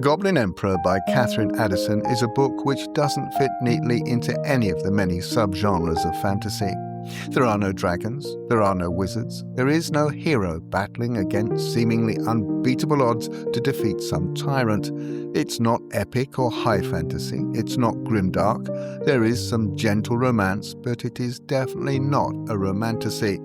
The Goblin Emperor by Katherine Addison is a book which doesn't fit neatly into any of the many subgenres of fantasy. There are no dragons, there are no wizards, there is no hero battling against seemingly unbeatable odds to defeat some tyrant. It's not epic or high fantasy, it's not grimdark, there is some gentle romance, but it is definitely not a romantasy.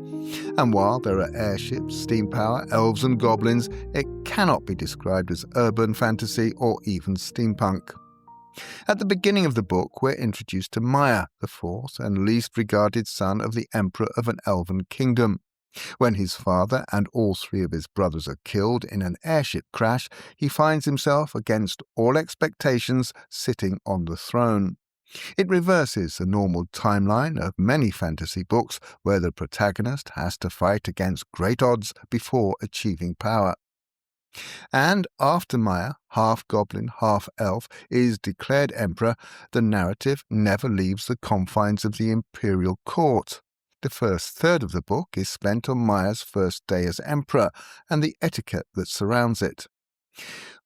And while there are airships, steam power, elves and goblins, it cannot be described as urban fantasy or even steampunk. At the beginning of the book, we're introduced to Maya, the fourth and least regarded son of the emperor of an elven kingdom. When his father and all three of his brothers are killed in an airship crash, he finds himself, against all expectations, sitting on the throne. It reverses the normal timeline of many fantasy books where the protagonist has to fight against great odds before achieving power. And after Maya, half goblin, half elf, is declared emperor, the narrative never leaves the confines of the imperial court. The first third of the book is spent on Maya's first day as emperor and the etiquette that surrounds it.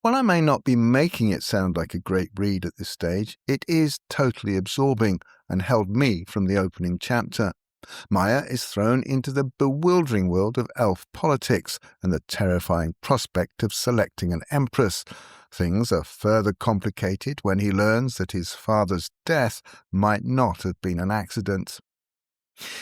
While I may not be making it sound like a great read at this stage, it is totally absorbing and held me from the opening chapter. Maya is thrown into the bewildering world of elf politics and the terrifying prospect of selecting an empress. Things are further complicated when he learns that his father's death might not have been an accident.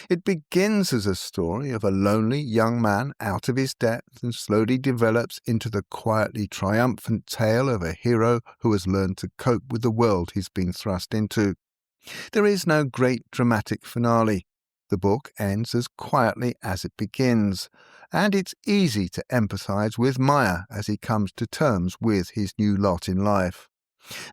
It begins as a story of a lonely young man out of his depth and slowly develops into the quietly triumphant tale of a hero who has learned to cope with the world he's been thrust into. There is no great dramatic finale. The book ends as quietly as it begins, and it's easy to empathise with Maya as he comes to terms with his new lot in life.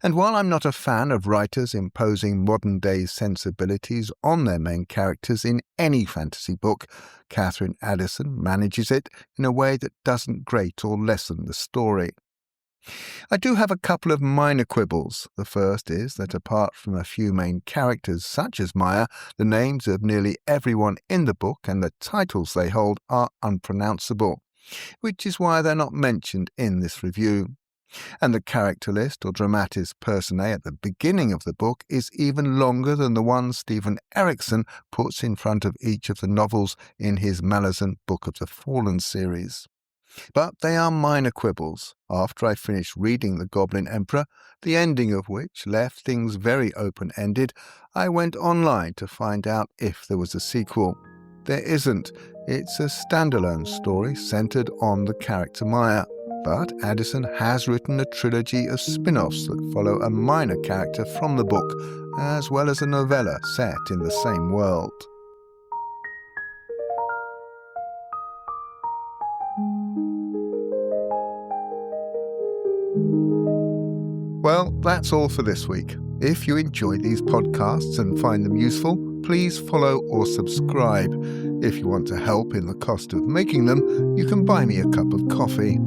And while I'm not a fan of writers imposing modern-day sensibilities on their main characters in any fantasy book, Katherine Addison manages it in a way that doesn't grate or lessen the story. I do have a couple of minor quibbles. The first is that apart from a few main characters such as Maya, the names of nearly everyone in the book and the titles they hold are unpronounceable, which is why they're not mentioned in this review. And the character list or dramatis personae at the beginning of the book is even longer than the one Stephen Erickson puts in front of each of the novels in his Malazan Book of the Fallen series. But they are minor quibbles. After I finished reading The Goblin Emperor, the ending of which left things very open-ended, I went online to find out if there was a sequel. There isn't. It's a standalone story centered on the character Maya. But Addison has written a trilogy of spin-offs that follow a minor character from the book, as well as a novella set in the same world. Well, that's all for this week. If you enjoy these podcasts and find them useful, please follow or subscribe. If you want to help in the cost of making them, you can buy me a cup of coffee.